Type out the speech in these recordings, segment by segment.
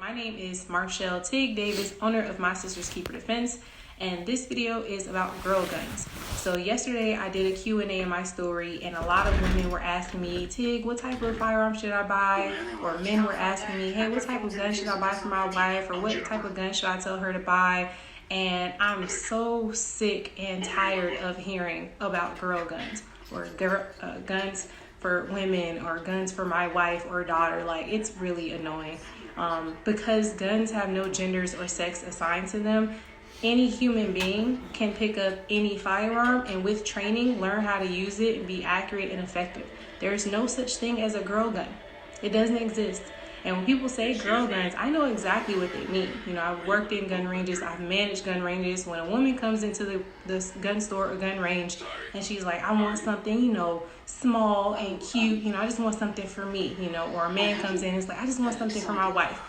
My name is Marchelle Davis, owner of MySistersKeeperDefense, and this video is about girl guns. So yesterday I did a Q&A in my story, and a lot of women were asking me, Tig, what type of firearm should I buy? Or men were asking me, hey, what type of gun should I buy for my wife? Or what type of gun should I tell her to buy? And I'm so sick and tired of hearing about girl guns or guns for women or guns for my wife or daughter. Like, it's really annoying. Because guns have no genders or sex assigned to them, any human being can pick up any firearm and with training learn how to use it and be accurate and effective. There's no such thing as a girl gun. It doesn't exist. And when people say girl guns, I know exactly what they mean. You know, I've worked in gun ranges, I've managed gun ranges. When a woman comes into the gun store or gun range and she's like, I want something, you know, small and cute, you know, I just want something for me, you know, or a man comes in and is like, I just want something for my wife.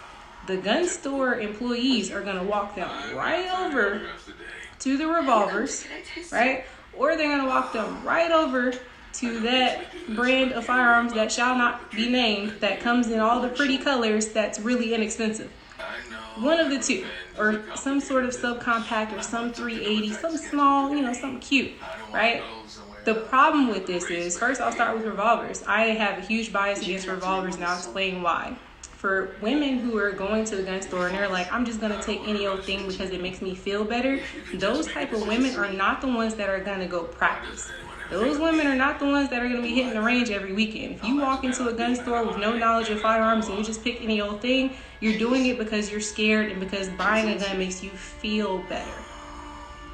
The gun store employees are gonna walk them right over to the revolvers, right? Or they're gonna walk them right over to that brand of firearms that shall not be named, that comes in all the pretty colors, that's really inexpensive. One of the two, or some sort of subcompact or some 380, some small, you know, something cute, right? The problem with this is, first I'll start with revolvers. I have a huge bias against revolvers, and I'll explain why. For women who are going to the gun store and they're like, I'm just gonna take any old thing because it makes me feel better, those type of women are not the ones that are gonna go practice. Those women are not the ones that are going to be hitting the range every weekend. If you walk into a gun store with no knowledge of firearms and you just pick any old thing, you're doing it because you're scared and because buying a gun makes you feel better,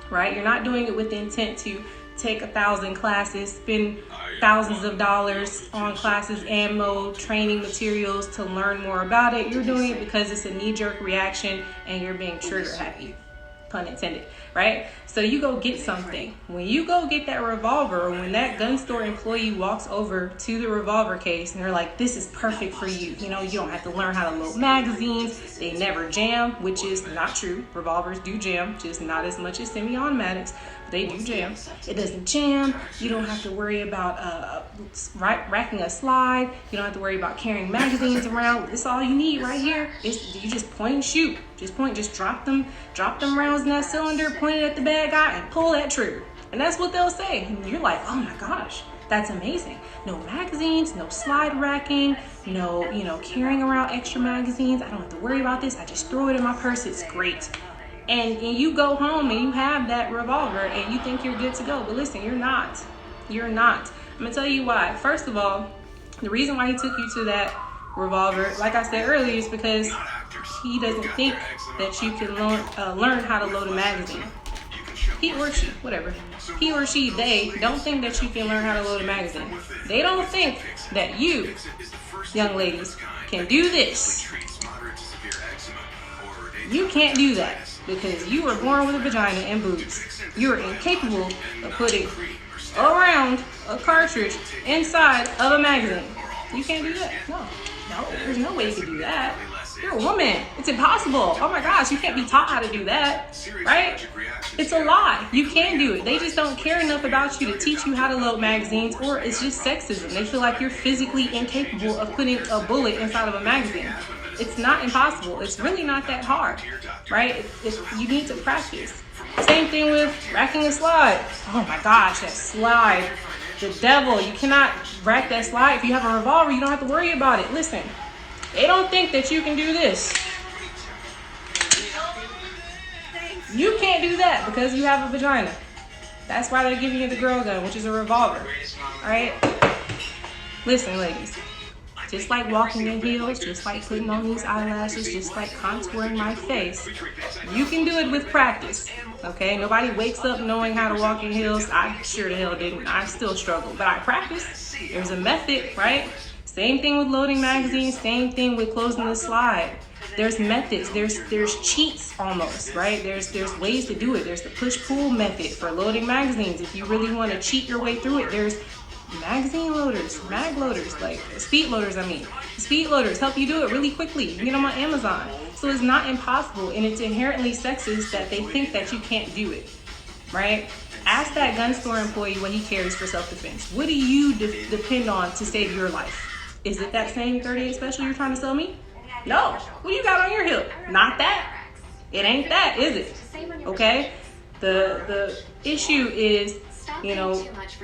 right? You're not doing it with the intent to take 1,000 classes, spend thousands of dollars on classes, ammo, training materials to learn more about it. You're doing it because it's a knee-jerk reaction and you're being trigger happy. Pun intended, right? So you go get something. When you go get that revolver, or when that gun store employee walks over to the revolver case and they're like, this is perfect for you. You know, you don't have to learn how to load magazines. They never jam, which is not true. Revolvers do jam, just not as much as semi-automatics. They do jam. It doesn't jam. You don't have to worry about racking a slide. You don't have to worry about carrying magazines around. This is all you need right here. You just point and shoot. Just drop them rounds in that cylinder, point it at the bad guy, and pull that trigger. And that's what they'll say. And you're like, oh my gosh, that's amazing. No magazines, no slide racking, no, you know, carrying around extra magazines. I don't have to worry about this. I just throw it in my purse. It's great. And you go home and you have that revolver and you think you're good to go. But listen, you're not. You're not. I'm going to tell you why. First of all, the reason why he took you to that revolver, like I said earlier, is because he doesn't think that you can learn how to load a magazine. He or she, whatever. He or she, they don't think that you can learn how to load a magazine. They don't think that you, young ladies, can do this. You can't do that because you were born with a vagina and boobs. You are incapable of putting around a cartridge inside of a magazine. You can't do that. No, there's no way you can do that. You're a woman. It's impossible. Oh my gosh, you can't be taught how to do that, right? It's a lie. You can do it. They just don't care enough about you to teach you how to load magazines, or it's just sexism. They feel like you're physically incapable of putting a bullet inside of a magazine. It's not impossible. It's really not that hard, right? You need to practice. Same thing with racking a slide. Oh my gosh, that slide. The devil. You cannot rack that slide. If you have a revolver, you don't have to worry about it. Listen, they don't think that you can do this. You can't do that because you have a vagina. That's why they're giving you the girl gun, which is a revolver. All right? Listen, ladies. Just like walking in heels, just like putting on these eyelashes, just like contouring my face, you can do it with practice, okay? Nobody wakes up knowing how to walk in heels. I sure the hell didn't. I still struggle, but I practice. There's a method, right? Same thing with loading magazines, same thing with closing the slide. There's methods, there's cheats almost, right? There's ways to do it. There's the push-pull method for loading magazines. If you really want to cheat your way through it, there's magazine loaders, mag loaders, like speed loaders, Speed loaders help you do it really quickly. You get them on Amazon. So it's not impossible, and it's inherently sexist that they think that you can't do it, right? Ask that gun store employee what he carries for self-defense. What do you depend on to save your life? Is it that same 38 special you're trying to sell me? No. What you got on your hip? Not that. It ain't that, is it? Okay? The issue is,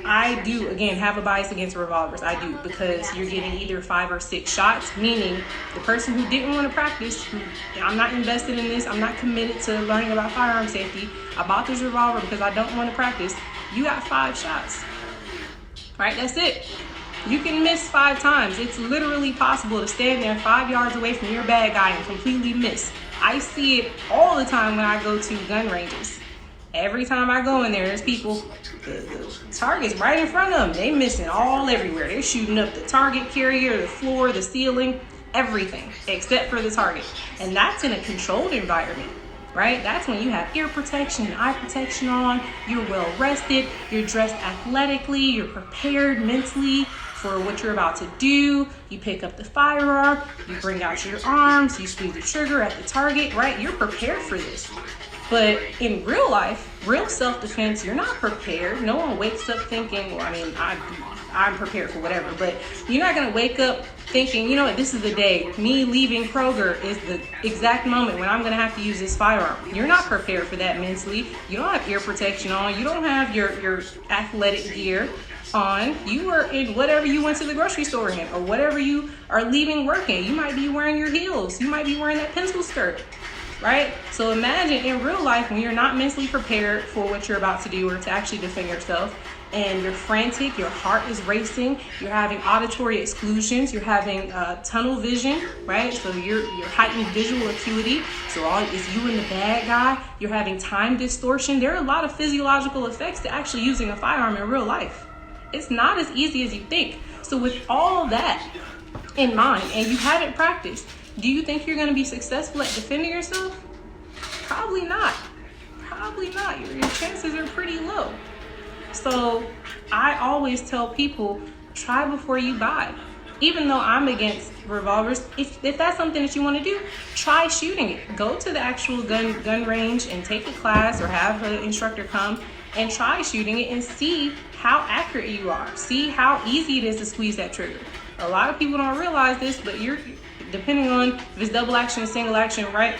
I do, again, have a bias against revolvers. I do, because you're getting either 5 or 6 shots, meaning the person who didn't want to practice, I'm not invested in this, I'm not committed to learning about firearm safety, I bought this revolver because I don't want to practice, you got 5 shots. Right? That's it. You can miss 5 times. It's literally possible to stand there 5 yards away from your bad guy and completely miss. I see it all the time when I go to gun ranges. Every time I go in there, there's people, the target's right in front of them. They missing all everywhere. They're shooting up the target carrier, the floor, the ceiling, everything except for the target. And that's in a controlled environment, right? That's when you have ear protection and eye protection on, you're well rested, you're dressed athletically, you're prepared mentally for what you're about to do. You pick up the firearm, you bring out your arms, you squeeze the trigger at the target, right? You're prepared for this. But in real life, real self-defense, you're not prepared. No one wakes up thinking, well, I mean, I'm prepared for whatever, but you're not going to wake up thinking, you know what, this is the day, me leaving Kroger is the exact moment when I'm going to have to use this firearm. You're not prepared for that mentally. You don't have ear protection on. You don't have your athletic gear on. You are in whatever you went to the grocery store in, or whatever you are leaving work in. You might be wearing your heels. You might be wearing that pencil skirt. Right? So imagine in real life when you're not mentally prepared for what you're about to do or to actually defend yourself, and you're frantic, your heart is racing, you're having auditory exclusions, you're having tunnel vision, right? So you're heightened visual acuity. So all is you and the bad guy. You're having time distortion. There are a lot of physiological effects to actually using a firearm in real life. It's not as easy as you think. So with all that in mind, and you haven't practiced, do you think you're going to be successful at defending yourself? Probably not. Probably not. Your chances are pretty low. So I always tell people, try before you buy. Even though I'm against revolvers, if that's something that you want to do, try shooting it. Go to the actual gun range and take a class or have an instructor come and try shooting it and see how accurate you are. See how easy it is to squeeze that trigger. A lot of people don't realize this, but depending on if it's double action or single action, right?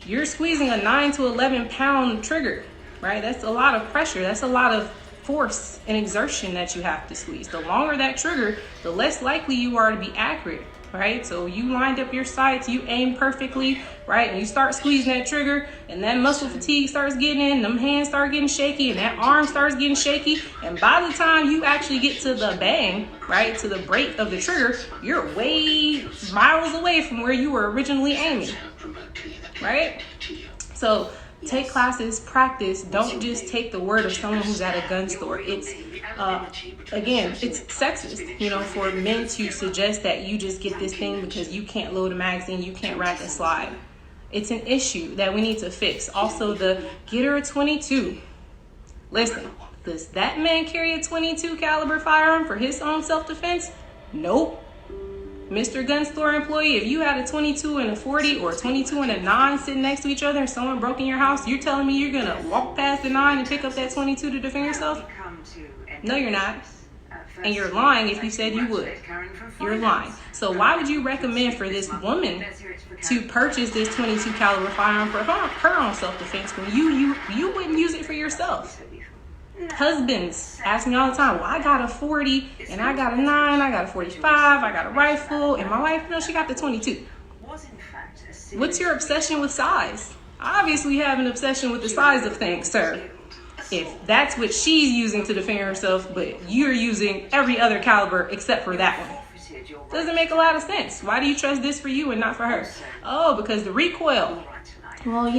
You're squeezing a 9 to 11 pound trigger, right? That's a lot of pressure. That's a lot of force and exertion that you have to squeeze. The longer that trigger, the less likely you are to be accurate, right? So you lined up your sights, you aim perfectly, right? And you start squeezing that trigger, and that muscle fatigue starts getting in, them hands start getting shaky, and that arm starts getting shaky. And by the time you actually get to the bang, right, to the break of the trigger, you're way miles away from where you were originally aiming, right? So take classes, practice. Don't just take the word of someone who's at a gun store. It's again, it's sexist, for men to suggest that you just get this thing because you can't load a magazine, you can't rack a slide. It's an issue that we need to fix. Also, the get her a 22. Listen, does that man carry a 22 caliber firearm for his own self-defense? Nope. Mr. Gun Store employee, if you had a 22 and a 40 or a 22 and a 9 sitting next to each other and someone broke in your house, you're telling me you're going to walk past the 9 and pick up that 22 to defend yourself? No, you're not. And you're lying if you said you would. You're lying. So why would you recommend for this woman to purchase this 22 caliber firearm for her own self-defense when you wouldn't use it for yourself? Husbands ask me all the time, well, I got a 40 and I got a 9, I got a 45, I got a rifle, and my wife, she got the 22. What's your obsession with size? Obviously you have an obsession with the size of things, sir. If that's what she's using to defend herself, but you're using every other caliber except for that one. Doesn't make a lot of sense. Why do you trust this for you and not for her? Oh, because the recoil. Well,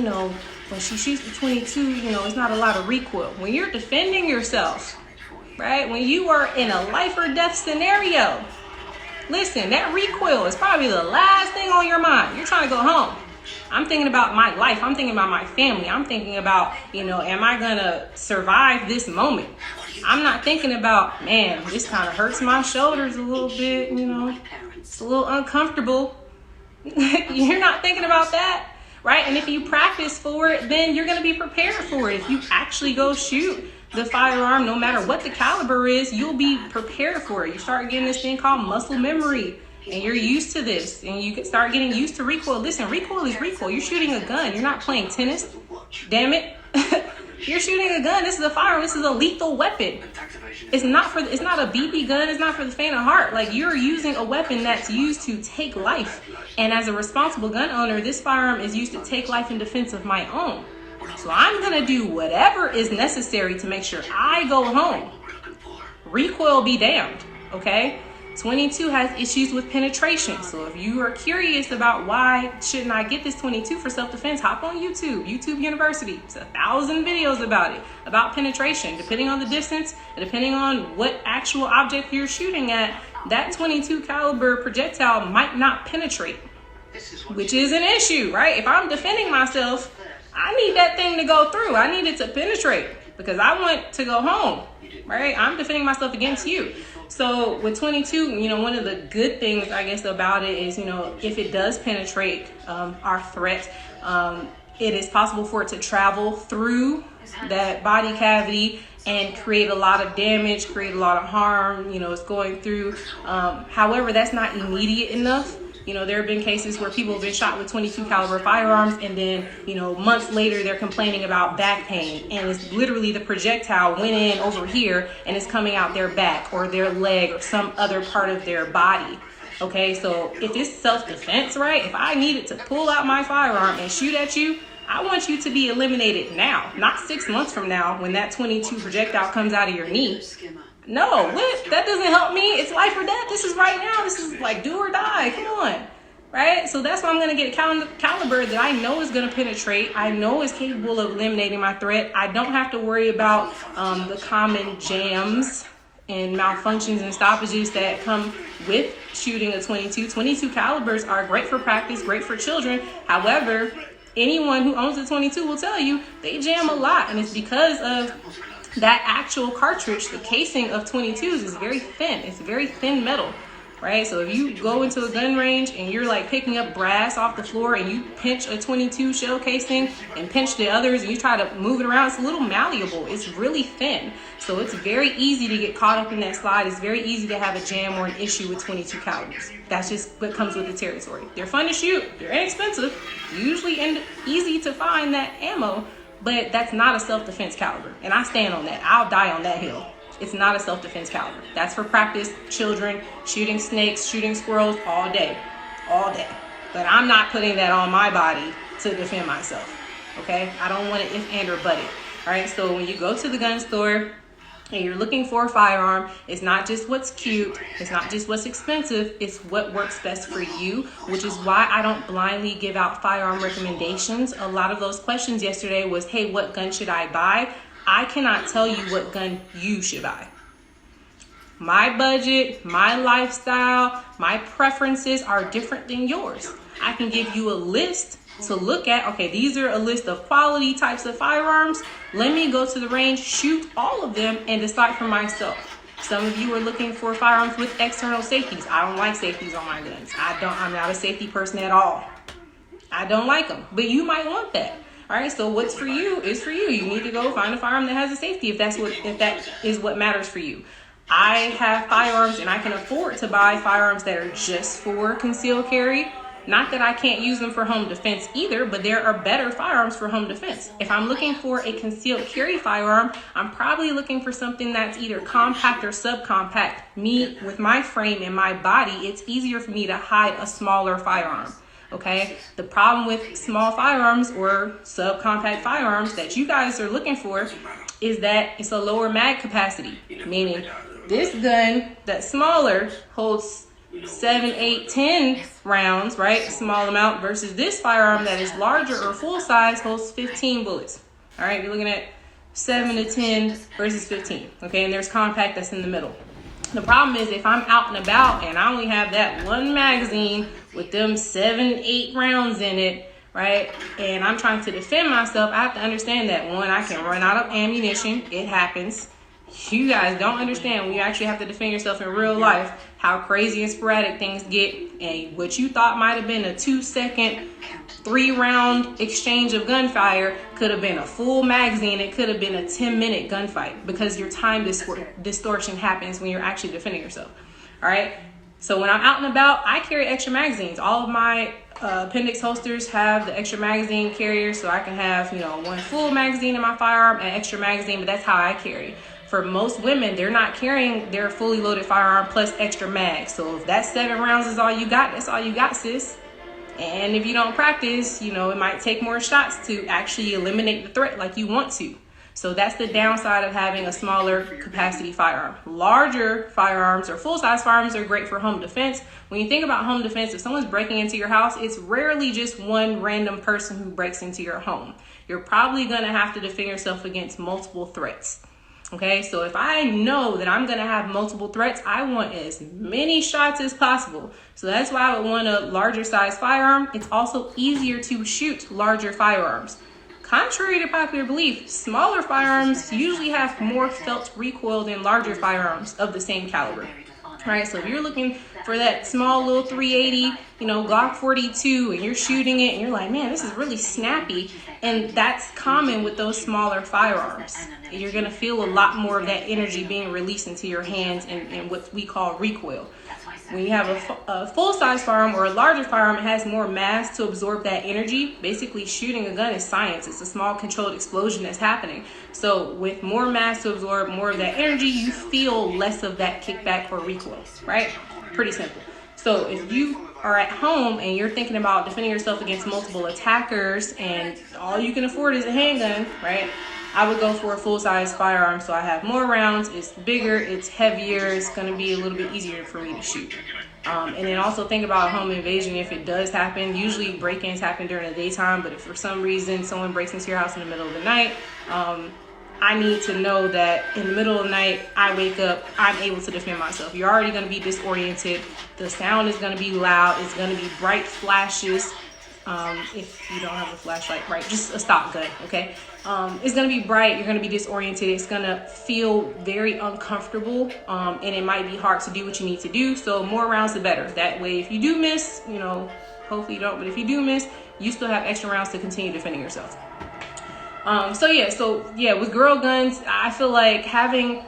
when she shoots the 22, it's not a lot of recoil. When you're defending yourself, right? When you are in a life or death scenario, listen, that recoil is probably the last thing on your mind. You're trying to go home. I'm thinking about my life. I'm thinking about my family. I'm thinking about, am I going to survive this moment? I'm not thinking about, man, this kind of hurts my shoulders a little bit, it's a little uncomfortable. You're not thinking about that. Right? And if you practice for it, then you're going to be prepared for it. If you actually go shoot the firearm, no matter what the caliber is, you'll be prepared for it. You start getting this thing called muscle memory. and you're used to this, and you start getting used to recoil. Listen, recoil is recoil. You're shooting a gun. You're not playing tennis. Damn it. You're shooting a gun. This is a firearm. This is a lethal weapon. It's not a BB gun. It's not for the faint of heart. Like, you're using a weapon that's used to take life. And as a responsible gun owner, this firearm is used to take life in defense of my own. So I'm going to do whatever is necessary to make sure I go home. Recoil be damned, okay? 22 has issues with penetration. So if you are curious about why shouldn't I get this 22 for self-defense, hop on YouTube University. It's 1,000 videos about it, about penetration. Depending on the distance, and depending on what actual object you're shooting at, that 22 caliber projectile might not penetrate, which is an issue, right? If I'm defending myself, I need that thing to go through. I need it to penetrate because I want to go home, right? I'm defending myself against you. So with 22, one of the good things, I guess, about it is, if it does penetrate our threat, it is possible for it to travel through that body cavity and create a lot of damage, create a lot of harm. It's going through. However, that's not immediate enough. There have been cases where people have been shot with 22 caliber firearms, and then, months later they're complaining about back pain, and it's literally the projectile went in over here and it's coming out their back or their leg or some other part of their body. Okay, so if it's self-defense, right? If I needed to pull out my firearm and shoot at you, I want you to be eliminated now, not 6 months from now when that 22 projectile comes out of your knee. No, what? That doesn't help me. It's life or death. This is right now. This is like do or die. Come on. Right? So that's why I'm going to get a caliber that I know is going to penetrate. I know is capable of eliminating my threat. I don't have to worry about the common jams and malfunctions and stoppages that come with shooting a 22. 22 calibers are great for practice, great for children. However, anyone who owns a 22 will tell you they jam a lot, and it's because of that actual cartridge. The casing of 22s is very thin. It's very thin metal, right? So if you go into a gun range and you're like picking up brass off the floor and you pinch a 22 shell casing and pinch the others and you try to move it around, it's a little malleable. It's really thin. So it's very easy to get caught up in that slide. It's very easy to have a jam or an issue with 22 calibers. That's just what comes with the territory. They're fun to shoot. They're inexpensive. Usually easy to find that ammo. But that's not a self-defense caliber. And I stand on that. I'll die on that hill. It's not a self-defense caliber. That's for practice, children, shooting snakes, shooting squirrels all day. All day. But I'm not putting that on my body to defend myself. Okay? I don't want to if, and, or but it. All right? So when you go to the gun store and you're looking for a firearm, it's not just what's cute, it's not just what's expensive, it's what works best for you, which is why I don't blindly give out firearm recommendations. A lot of those questions yesterday was, hey, what gun should I buy? I cannot tell you what gun you should buy. My budget, my lifestyle, my preferences are different than yours. I can give you a list to look at. Okay, these are a list of quality types of firearms. Let me go to the range, shoot all of them, and decide for myself. Some of you are looking for firearms with external safeties. I don't like safeties on my guns. I'm not a safety person at all. I don't like them, but you might want that. All right, so what's for you is for you. You need to go find a firearm that has a safety if that is what matters for you. I have firearms and I can afford to buy firearms that are just for concealed carry. Not that I can't use them for home defense either, but there are better firearms for home defense. If I'm looking for a concealed carry firearm, I'm probably looking for something that's either compact or subcompact. Me, with my frame and my body, it's easier for me to hide a smaller firearm. Okay, the problem with small firearms or subcompact firearms that you guys are looking for is that it's a lower mag capacity, meaning this gun that's smaller holds 7, 8, 10 rounds, right? A small amount, versus this firearm that is larger or full size holds 15 bullets. All right, you're looking at 7 to 10 versus 15. Okay, and there's compact that's in the middle. The problem is if I'm out and about and I only have that one magazine with them 7, 8 rounds in it, right? And I'm trying to defend myself, I have to understand that, one, I can run out of ammunition. It happens. You guys don't understand when you actually have to defend yourself in real life how crazy and sporadic things get, and what you thought might have been a 2-second, 3-round exchange of gunfire could have been a full magazine. It could have been a 10-minute gunfight because your time distortion happens when you're actually defending yourself. All right. So when I'm out and about, I carry extra magazines. All of my appendix holsters have the extra magazine carrier, so I can have, one full magazine in my firearm and extra magazine, but that's how I carry. For most women, they're not carrying their fully loaded firearm plus extra mag. So if that 7 rounds is all you got, that's all you got, sis. And if you don't practice, it might take more shots to actually eliminate the threat like you want to. So that's the downside of having a smaller capacity firearm. Larger firearms or full-size firearms are great for home defense. When you think about home defense, if someone's breaking into your house, it's rarely just one random person who breaks into your home. You're probably going to have to defend yourself against multiple threats. Okay, so if I know that I'm going to have multiple threats, I want as many shots as possible. So that's why I would want a larger size firearm. It's also easier to shoot larger firearms. Contrary to popular belief, smaller firearms usually have more felt recoil than larger firearms of the same caliber. Right, so if you're looking for that small little 380, Glock 42, and you're shooting it and you're like, man, this is really snappy. And that's common with those smaller firearms. You're going to feel a lot more of that energy being released into your hands and what we call recoil. When you have a full-size firearm or a larger firearm, it has more mass to absorb that energy. Basically, shooting a gun is science. It's a small controlled explosion that's happening. So with more mass to absorb more of that energy, you feel less of that kickback or recoil, right? Pretty simple. So if you are at home and you're thinking about defending yourself against multiple attackers and all you can afford is a handgun, right? I would go for a full-size firearm so I have more rounds, it's bigger, it's heavier, it's going to be a little bit easier for me to shoot. And then also think about home invasion if it does happen. Usually break-ins happen during the daytime, but if for some reason someone breaks into your house in the middle of the night, I need to know that in the middle of the night, I wake up, I'm able to defend myself. You're already going to be disoriented. The sound is going to be loud. It's going to be bright flashes. If you don't have a flashlight, right, just a stop gun, okay? It's going to be bright. You're going to be disoriented. It's going to feel very uncomfortable, and it might be hard to do what you need to do. So more rounds, the better. That way, if you do miss, hopefully you don't, but if you do miss, you still have extra rounds to continue defending yourself. So with girl guns, I feel like having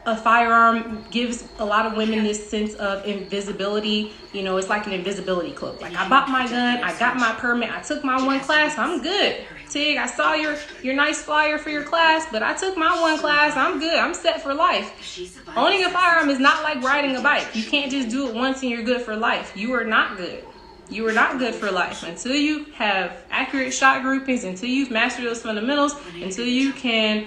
a firearm gives a lot of women this sense of invisibility. It's like an invisibility cloak. Like, I bought my gun, I got my permit, I took my one class, I'm good. Tig, I saw your nice flyer for your class, but I took my one class, I'm good, I'm set for life. Owning a firearm is not like riding a bike. You can't just do it once and you're good for life. You are not good. You are not good for life until you have accurate shot groupings, until you've mastered those fundamentals, until you can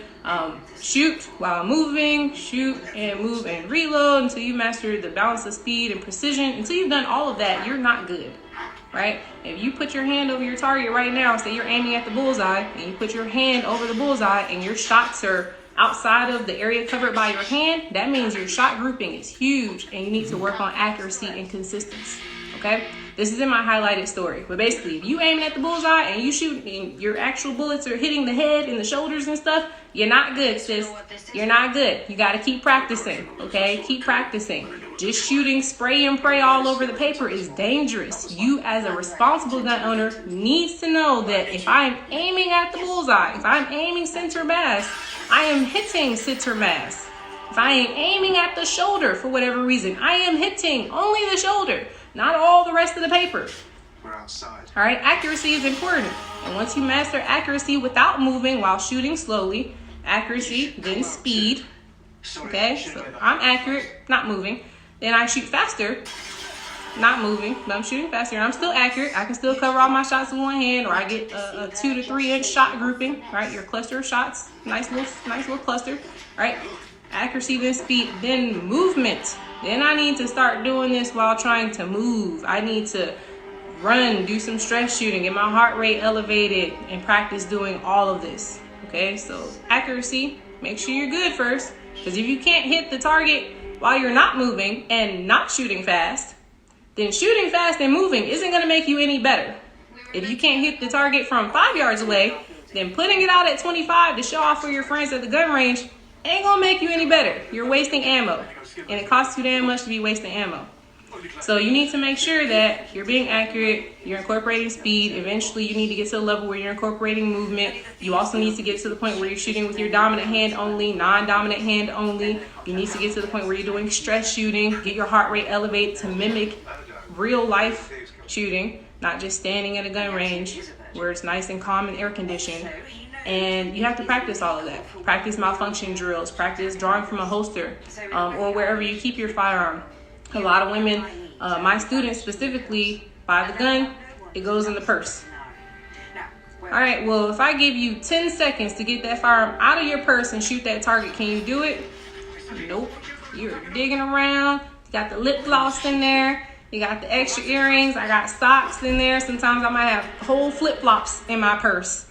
shoot while moving, shoot and move and reload, until you master the balance of speed and precision. Until you've done all of that, you're not good, right? If you put your hand over your target right now, say you're aiming at the bullseye, and you put your hand over the bullseye and your shots are outside of the area covered by your hand, that means your shot grouping is huge and you need to work on accuracy and consistency, okay? This is in my highlighted story. But basically, if you aiming at the bullseye and you shoot and your actual bullets are hitting the head and the shoulders and stuff, you're not good, sis. You're not good. You got to keep practicing, okay? Keep practicing. Just shooting spray and pray all over the paper is dangerous. You, as a responsible gun owner, needs to know that if I'm aiming at the bullseye, if I'm aiming center mass, I am hitting center mass. If I am aiming at the shoulder for whatever reason, I am hitting only the shoulder, not all the rest of the paper. We're outside. All right, accuracy is important. And once you master accuracy without moving while shooting slowly, accuracy, then speed. Okay, so I'm accurate, not moving. Then I shoot faster, not moving, but I'm shooting faster. And I'm still accurate. I can still cover all my shots with one hand, or I get a 2 to 3 inch shot grouping. Right, your cluster of shots, nice little cluster. Right, accuracy, then speed, then movement. Then I need to start doing this while trying to move. I need to run, do some stress shooting, get my heart rate elevated, and practice doing all of this. Okay, so accuracy, make sure you're good first, because if you can't hit the target while you're not moving and not shooting fast, then shooting fast and moving isn't going to make you any better. If you can't hit the target from 5 yards away, then putting it out at 25 to show off for your friends at the gun range ain't gonna make you any better. You're wasting ammo, and it costs you damn much to be wasting ammo. So you need to make sure that you're being accurate, you're incorporating speed. Eventually you need to get to a level where you're incorporating movement. You also need to get to the point where you're shooting with your dominant hand only, non-dominant hand only. You need to get to the point where you're doing stress shooting, get your heart rate elevated to mimic real life shooting, not just standing at a gun range where it's nice and calm and air conditioned. And you have to practice all of that. Practice malfunction drills, practice drawing from a holster, or wherever you keep your firearm. A lot of women, my students specifically, buy the gun, it goes in the purse. All right, well, if I give you 10 seconds to get that firearm out of your purse and shoot that target, can you do it? Nope. You're digging around. You got the lip gloss in there. You got the extra earrings. I got socks in there. Sometimes I might have whole flip-flops in my purse.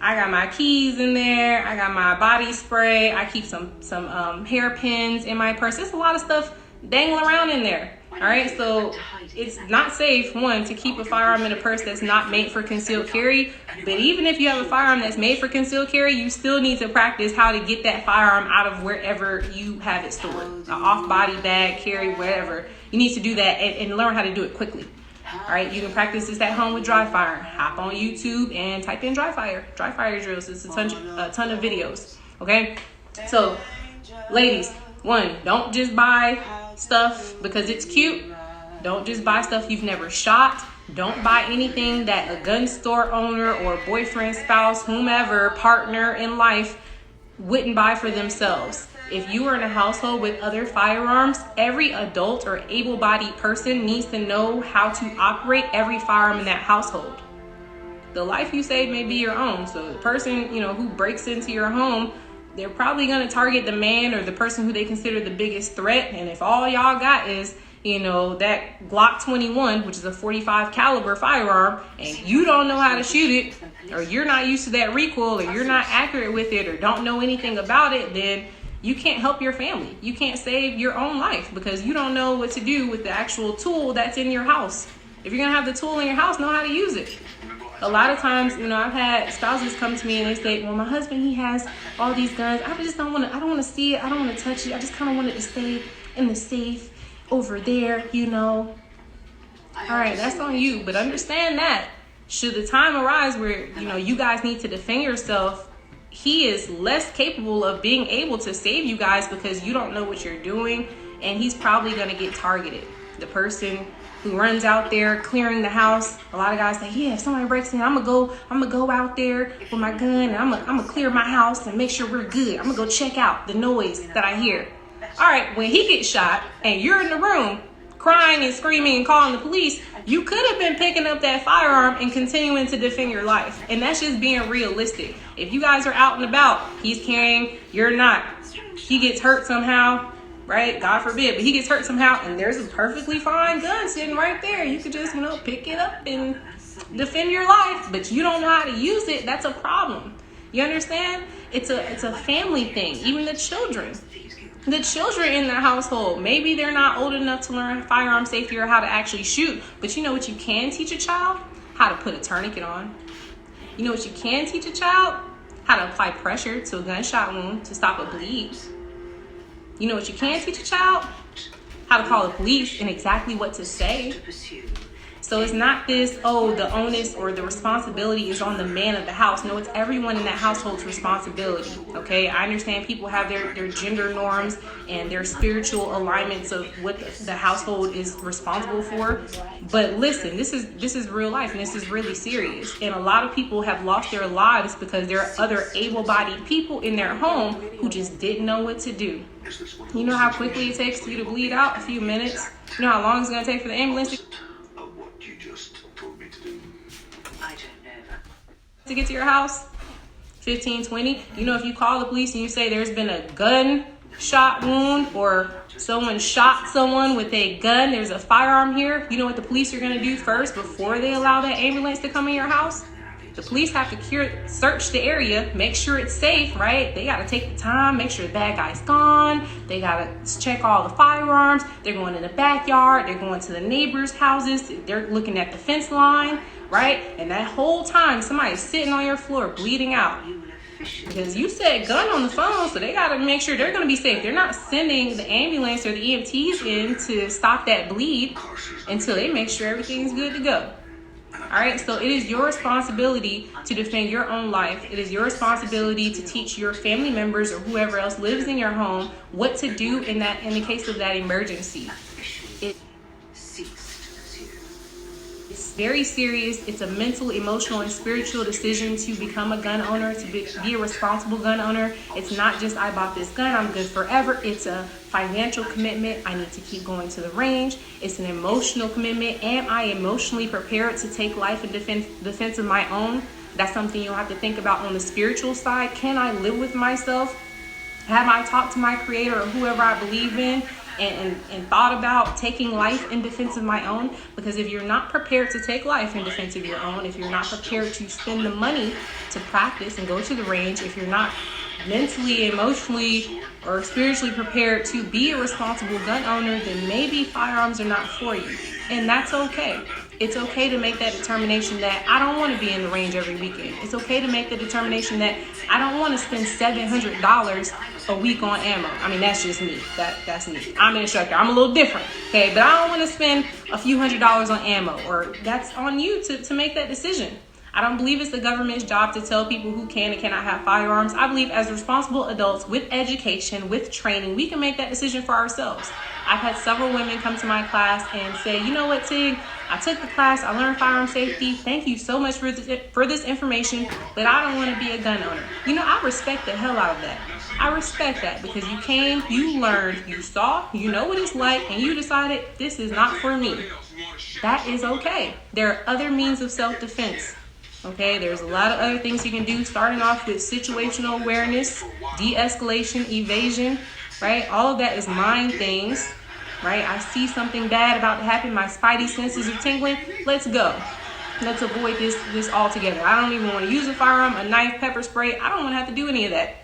I got my keys in there. I got my body spray. I keep some hairpins in my purse. There's a lot of stuff dangling around in there. All right, so it's not safe, one, to keep a firearm in a purse that's not made for concealed carry. But even if you have a firearm that's made for concealed carry, you still need to practice how to get that firearm out of wherever you have it stored. An off-body bag, carry, whatever. You need to do that and learn how to do it quickly. All right, you can practice this at home with dry fire. Hop on YouTube and type in dry fire drills. It's a ton of videos. Okay, so ladies, one, don't just buy stuff because it's cute. Don't just buy stuff you've never shot. Don't buy anything that a gun store owner or boyfriend, spouse, whomever, partner in life wouldn't buy for themselves. If you are in a household with other firearms, every adult or able-bodied person needs to know how to operate every firearm in that household. The life you save may be your own. So the person, who breaks into your home, they're probably going to target the man or the person who they consider the biggest threat. And if all y'all got is, that Glock 21, which is a .45 caliber firearm, and you don't know how to shoot it, or you're not used to that recoil, or you're not accurate with it, or don't know anything about it, then you can't help your family. You can't save your own life because you don't know what to do with the actual tool that's in your house. If you're going to have the tool in your house, know how to use it. A lot of times, I've had spouses come to me and they say, well, my husband, he has all these guns. I don't want to see it. I don't want to touch it. I just kind of want it to stay in the safe over there, All right, that's on you. But understand that should the time arise where, you guys need to defend yourself, he is less capable of being able to save you guys because you don't know what you're doing. And he's probably going to get targeted. The person who runs out there clearing the house. A lot of guys say, yeah, if somebody breaks in, I'm gonna go out there with my gun and I'm gonna clear my house and make sure we're good. I'm gonna go check out the noise that I hear. All right, when he gets shot and you're in the room crying and screaming and calling the police, you could have been picking up that firearm and continuing to defend your life. And that's just being realistic. If you guys are out and about, he's carrying, you're not. He gets hurt somehow, right? God forbid, but he gets hurt somehow and there's a perfectly fine gun sitting right there. You could just, pick it up and defend your life, but you don't know how to use it. That's a problem. You understand? It's a family thing. Even the children in the household, maybe they're not old enough to learn firearm safety or how to actually shoot, but you know what you can teach a child? How to put a tourniquet on. You know what you can teach a child? How to apply pressure to a gunshot wound to stop a bleed. You know what you can teach a child? How to call the police and exactly what to say. So it's not this, the onus or the responsibility is on the man of the house. No, it's everyone in that household's responsibility, okay? I understand people have their gender norms and their spiritual alignments of what the household is responsible for. But listen, this is real life and this is really serious. And a lot of people have lost their lives because there are other able-bodied people in their home who just didn't know what to do. You know how quickly it takes for you to bleed out? A few minutes. You know how long it's going to take for the ambulance to get to your house? 15, 20. If you call the police and you say there's been a gunshot wound or someone shot someone with a gun, there's a firearm here, you know what the police are going to do first before they allow that ambulance to come in your house? The police have to search the area, make sure it's safe, right? They got to take the time, make sure the bad guy's gone. They got to check all the firearms. They're going in the backyard. They're going to the neighbors' houses. They're looking at the fence line, right? And that whole time, somebody's sitting on your floor bleeding out. Because you said gun on the phone, so they got to make sure they're going to be safe. They're not sending the ambulance or the EMTs in to stop that bleed until they make sure everything's good to go. All right, so it is your responsibility to defend your own life. It is your responsibility to teach your family members or whoever else lives in your home what to do in the case of that emergency. It's very serious. It's a mental, emotional, and spiritual decision to become a gun owner, to be a responsible gun owner. It's not just, I bought this gun, I'm good forever. It's a financial commitment. I need to keep going to the range. It's an emotional commitment. Am I emotionally prepared to take life in defense of my own? That's something you'll have to think about on the spiritual side. Can I live with myself? Have I talked to my creator or whoever I believe in and thought about taking life in defense of my own? Because if you're not prepared to take life in defense of your own, if you're not prepared to spend the money to practice and go to the range, if you're not mentally, emotionally, or spiritually prepared to be a responsible gun owner, then maybe firearms are not for you. And that's okay. It's okay to make that determination that I don't want to be in the range every weekend. It's okay to make the determination that I don't want to spend $700 a week on ammo. I mean, that's just me. That's me. I'm an instructor. I'm a little different, okay? But I don't want to spend a few $100s on ammo, or that's on you to make that decision. I don't believe it's the government's job to tell people who can and cannot have firearms. I believe as responsible adults with education, with training, we can make that decision for ourselves. I've had several women come to my class and say, you know what, Tig, I took the class, I learned firearm safety. Thank you so much for this information, but I don't want to be a gun owner. You know, I respect the hell out of that. I respect that because you came, you learned, you saw, you know what it's like, and you decided this is not for me. That is okay. There are other means of self-defense. Okay, there's a lot of other things you can do, starting off with situational awareness, de-escalation, evasion, right? All of that is mind things, right? I see something bad about to happen, my spidey senses are tingling, let's go. Let's avoid this altogether. I don't even want to use a firearm, a knife, pepper spray. I don't want to have to do any of that.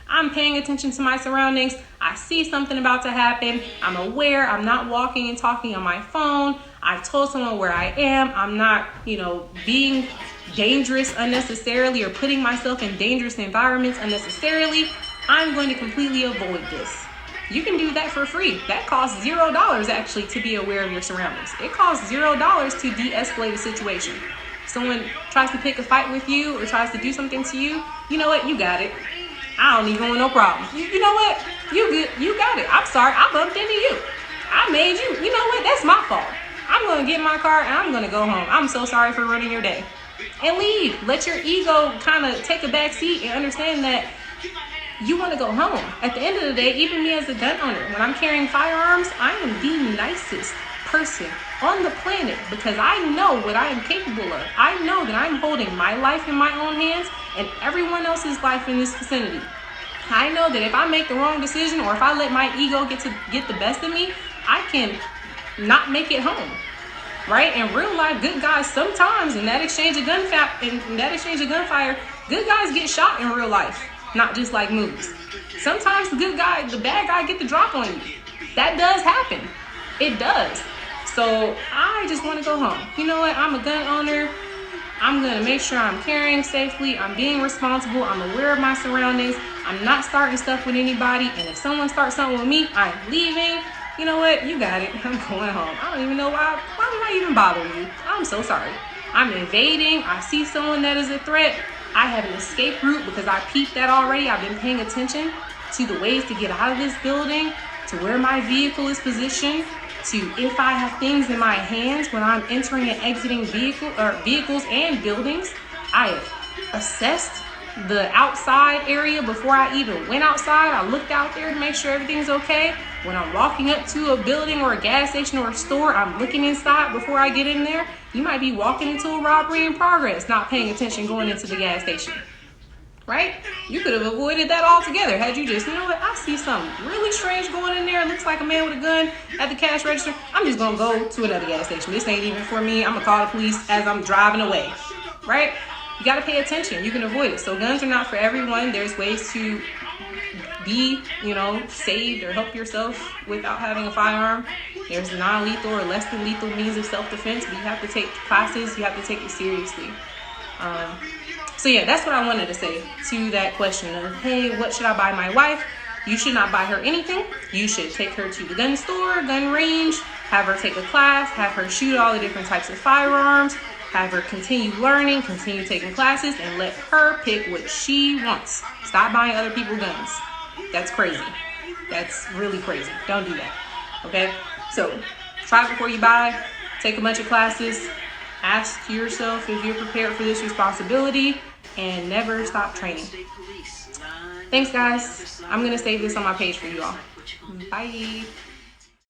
I'm paying attention to my surroundings. I see something about to happen. I'm aware. I'm not walking and talking on my phone. I've told someone where I am. I'm not, being dangerous unnecessarily or putting myself in dangerous environments unnecessarily. I'm going to completely avoid this. You can do that for free. That costs $0 actually to be aware of your surroundings. It costs $0 to de-escalate a situation. Someone tries to pick a fight with you or tries to do something to you, you know what? You got it. I don't even want no problem. You know what? You good. You got it. I'm sorry. I bumped into you. I made you. You know what? That's my fault. I'm going to get in my car and I'm going to go home. I'm so sorry for ruining your day. And leave. Let your ego kind of take a back seat and understand that you want to go home. At the end of the day, even me as a gun owner, when I'm carrying firearms, I am the nicest person on the planet because I know what I am capable of. I know that I'm holding my life in my own hands and everyone else's life in this vicinity. I know that if I make the wrong decision or if I let my ego get the best of me, I can not make it home. Right? In real life, good guys sometimes in that exchange of gunfire, good guys get shot in real life, not just like movies. Sometimes the bad guy get the drop on you. That does happen. It does. So I just want to go home. You know what? I'm a gun owner. I'm going to make sure I'm carrying safely. I'm being responsible. I'm aware of my surroundings. I'm not starting stuff with anybody. And if someone starts something with me, I'm leaving. You know what? You got it. I'm going home. I don't even know why did I even bother you? I'm so sorry. I'm invading. I see someone that is a threat. I have an escape route because I peeped that already. I've been paying attention to the ways to get out of this building, to where my vehicle is positioned, to if I have things in my hands when I'm entering and exiting vehicles and buildings. I have assessed the outside area before I even went outside. I looked out there to make sure everything's okay. When I'm walking up to a building or a gas station or a store, I'm looking inside before I get in there. You might be walking into a robbery in progress, not paying attention going into the gas station. Right? You could have avoided that altogether had you just, you know what, I see something really strange going in there. It looks like a man with a gun at the cash register. I'm just going to go to another gas station. This ain't even for me. I'm going to call the police as I'm driving away. Right? You got to pay attention. You can avoid it. So guns are not for everyone. There's ways to be, saved or help yourself without having a firearm. There's non-lethal or less than lethal means of self-defense, but you have to take classes. You have to take it seriously. So yeah, that's what I wanted to say to that question of, hey, what should I buy my wife? You should not buy her anything. You should take her to the gun store, gun range, have her take a class, have her shoot all the different types of firearms, have her continue learning, continue taking classes, and let her pick what she wants. Stop buying other people's guns. That's crazy. That's really crazy. Don't do that. Okay? So try before you buy. Take a bunch of classes. Ask yourself if you're prepared for this responsibility, and never stop training. Thanks, guys. I'm going to save this on my page for you all. Bye.